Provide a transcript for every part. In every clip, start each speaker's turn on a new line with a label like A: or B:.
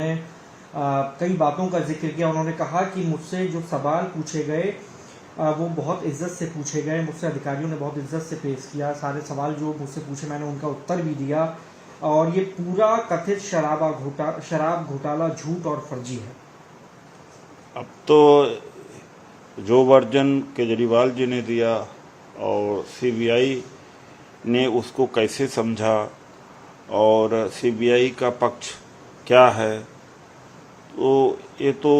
A: उन्होंने कई बातों का जिक्र किया। उन्होंने कहा कि मुझसे जो सवाल पूछे गए वो बहुत इज्जत से पूछे गए, मुझसे अधिकारियों ने बहुत इज्जत से पेश किया। सारे सवाल जो मुझसे पूछे मैंने उनका उत्तर भी दिया, और ये पूरा कथित शराब घोटाला झूठ और फर्जी है।
B: अब तो जो वर्जन केजरीवाल जी ने दिया और सीबीआई ने उसको कैसे समझा और सीबीआई का पक्ष क्या है, तो ये तो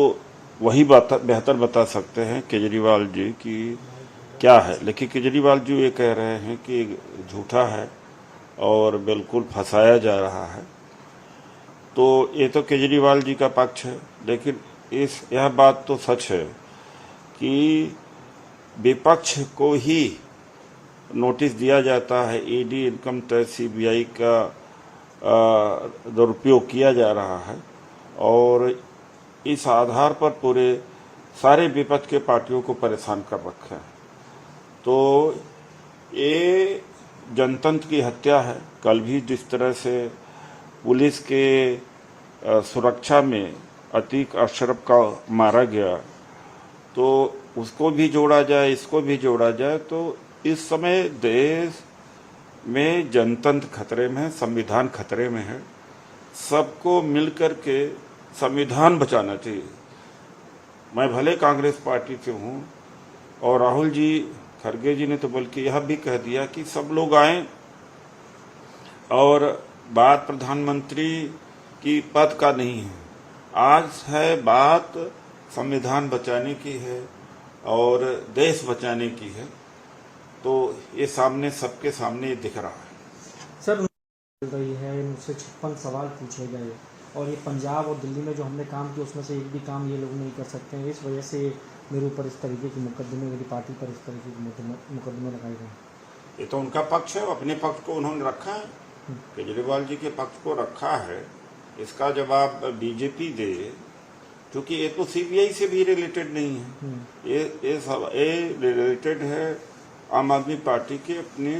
B: वही बेहतर बता सकते हैं केजरीवाल जी की क्या है। लेकिन केजरीवाल जी ये कह रहे हैं कि झूठा है और बिल्कुल फंसाया जा रहा है। तो ये तो केजरीवाल जी का पक्ष है, लेकिन यह बात तो सच है कि विपक्ष को ही नोटिस दिया जाता है, ईडी, इनकम टैक्स, सीबीआई का दुरुपयोग किया जा रहा है, और इस आधार पर पूरे सारे विपक्ष के पार्टियों को परेशान कर रखा है। तो ये जनतंत्र की हत्या है। कल भी जिस तरह से पुलिस के सुरक्षा में अतीक अशरफ का मारा गया, तो उसको भी जोड़ा जाए, इसको भी जोड़ा जाए, तो इस समय देश में जनतंत्र खतरे में है, संविधान खतरे में है। सबको मिलकर के संविधान बचाना चाहिए। मैं भले कांग्रेस पार्टी से हूँ, और राहुल जी, खड़गे जी ने तो बल्कि यह भी कह दिया कि सब लोग आए, और बात प्रधानमंत्री की पद का नहीं है, आज है बात संविधान बचाने की है और देश बचाने की है। तो ये सामने, सबके सामने दिख रहा है।
A: सर रही है, मुझसे 56 सवाल पूछे गए, और ये पंजाब और दिल्ली में जो हमने काम किया उसमें से एक भी काम ये लोग नहीं कर सकते हैं। इस वजह से मेरे ऊपर इस तरीके के मुकदमे, मेरी पार्टी पर इस तरीके के मुकदमे लगाए गए।
B: ये तो उनका पक्ष है, अपने पक्ष को उन्होंने रखा है, केजरीवाल जी के पक्ष को रखा है। इसका जवाब बीजेपी दे, क्योंकि ये तो सीबीआई से भी रिलेटेड नहीं है, ये रिलेटेड है आम आदमी पार्टी के अपने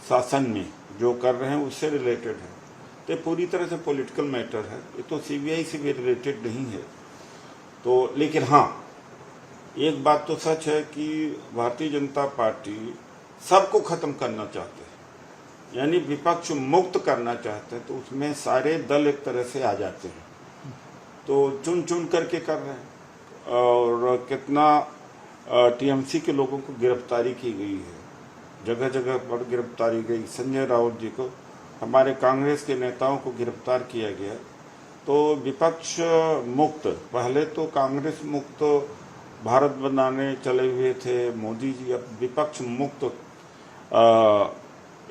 B: शासन में जो कर रहे हैं उससे रिलेटेड है। तो पूरी तरह से पॉलिटिकल मैटर है, ये तो सीबीआई से भी रिलेटेड नहीं है। तो लेकिन हाँ, एक बात तो सच है कि भारतीय जनता पार्टी सबको खत्म करना चाहते हैं, यानी विपक्ष मुक्त करना चाहते हैं, तो उसमें सारे दल एक तरह से आ जाते हैं, तो चुन चुन करके कर रहे हैं। और कितना टीएमसी के लोगों को गिरफ्तारी की गई है, जगह जगह पर गिरफ्तारी गई। संजय राउत जी को, हमारे कांग्रेस के नेताओं को गिरफ्तार किया गया। तो विपक्ष मुक्त, पहले तो कांग्रेस मुक्त भारत बनाने चले हुए थे मोदी जी, अब विपक्ष मुक्त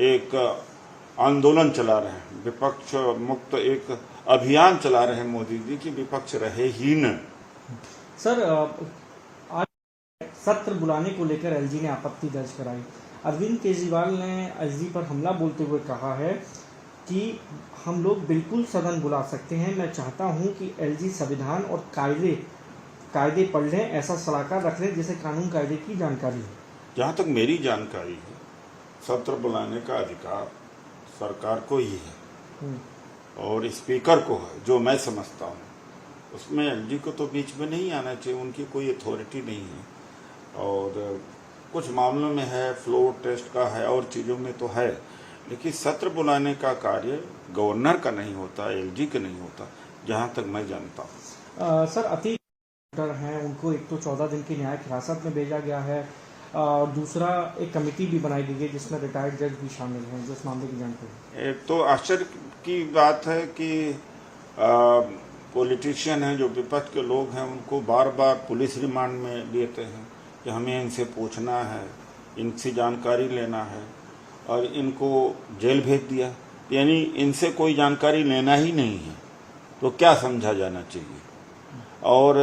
B: एक आंदोलन चला रहे हैं, विपक्ष मुक्त एक अभियान चला रहे हैं मोदी जी कि विपक्ष रहे ही न।
A: सर, आज सत्र बुलाने को लेकर एलजी ने आपत्ति दर्ज कराई। अरविंद केजरीवाल ने एलजी पर हमला बोलते हुए कहा है कि हम लोग बिल्कुल सदन बुला सकते हैं, मैं चाहता हूं कि एलजी संविधान और कायदे पढ़ लें, ऐसा सलाहकार रख लें जिसे कानून कायदे की जानकारी है।
B: जहाँ तक मेरी जानकारी है, सत्र बुलाने का अधिकार सरकार को ही है और स्पीकर को है, जो मैं समझता हूँ। उसमें एलजी को तो बीच में नहीं आना चाहिए, उनकी कोई अथॉरिटी नहीं है। और कुछ मामलों में है, फ्लोर टेस्ट का है, और चीज़ों में तो है, लेकिन सत्र बुलाने का कार्य गवर्नर का नहीं होता, एलजी का नहीं होता, जहाँ तक मैं जानता हूँ।
A: सर, अतीक हैं, उनको एक तो 14 दिन की न्यायिक हिरासत में भेजा गया है, और दूसरा एक कमेटी भी बनाई गई है जिसमें रिटायर्ड जज भी शामिल हैं जो इस मामले की जांच करें।
B: एक तो आश्चर्य की बात है कि पॉलिटिशियन हैं, जो विपक्ष के लोग हैं, उनको बार बार पुलिस रिमांड में लेते हैं कि हमें इनसे पूछना है, इनसे जानकारी लेना है, और इनको जेल भेज दिया। यानी इनसे कोई जानकारी लेना ही नहीं है, तो क्या समझा जाना चाहिए। और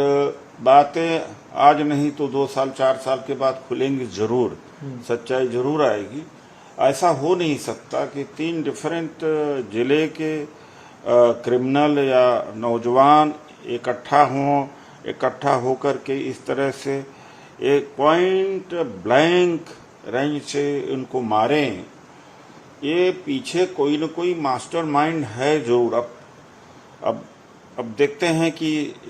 B: बातें आज नहीं तो 2 साल 4 साल के बाद खुलेंगी जरूर, सच्चाई जरूर आएगी। ऐसा हो नहीं सकता कि 3 डिफरेंट जिले के क्रिमिनल या नौजवान इकट्ठा होकर के इस तरह से एक पॉइंट ब्लैंक रेंज से उनको मारें। ये पीछे कोई न कोई मास्टरमाइंड है जरूर। अब अब देखते हैं कि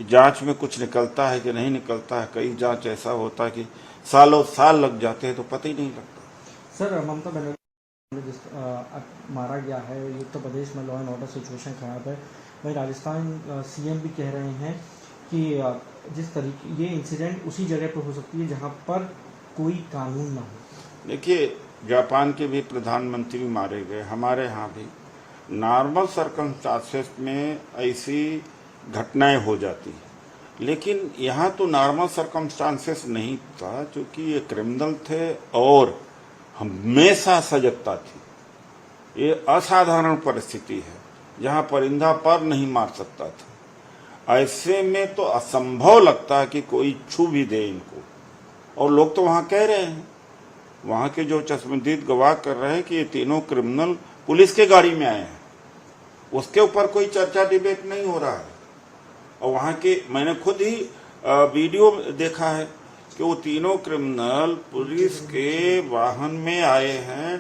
B: जांच में कुछ निकलता है कि नहीं निकलता है। कई जांच ऐसा होता है कि सालों साल लग जाते हैं तो पता ही नहीं लगता।
A: सर, ममता बनर्जी जिस मारा गया है, उत्तर प्रदेश में लॉ एंड ऑर्डर सिचुएशन खराब है। वहीं राजस्थान सीएम भी कह रहे हैं कि जिस तरीके ये इंसिडेंट उसी जगह पर हो सकती है जहां पर कोई कानून ना हो।
B: देखिए, जापान के भी प्रधानमंत्री मारे गए, हमारे यहाँ भी नॉर्मल सर्कमस्टांसेस में ऐसी घटनाएं हो जाती है, लेकिन यहाँ तो नॉर्मल सर्कमस्टांसेस नहीं था, क्योंकि ये क्रिमिनल थे और हमेशा सजगता थी। ये असाधारण परिस्थिति है जहाँ परिंदा पर नहीं मार सकता था। ऐसे में तो असंभव लगता है कि कोई छू भी दे इनको। और लोग तो वहाँ कह रहे हैं, वहाँ के जो चश्मदीद गवाह कर रहे हैं कि ये तीनों क्रिमिनल पुलिस के गाड़ी में आए हैं। उसके ऊपर कोई चर्चा डिबेट नहीं हो रहा है। और वहाँ के मैंने खुद ही वीडियो देखा है कि वो तीनों क्रिमिनल पुलिस के वाहन में आए हैं।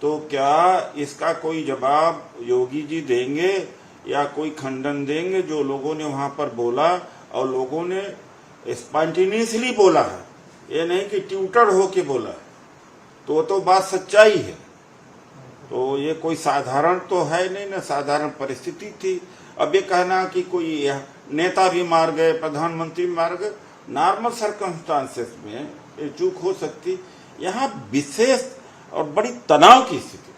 B: तो क्या इसका कोई जवाब योगी जी देंगे या कोई खंडन देंगे जो लोगों ने वहां पर बोला? और लोगों ने स्पॉन्टेनियसली बोला है, ये नहीं कि ट्यूटर होके बोला है। तो बात सच्चाई है। तो ये कोई साधारण तो है नहीं ना, साधारण परिस्थिति थी। अब ये कहना कि कोई नेता भी मार गए, प्रधानमंत्री भी मार गए, नॉर्मल सर्कमस्टांसेस में चूक हो सकती। यहाँ विशेष और बड़ी तनाव की स्थिति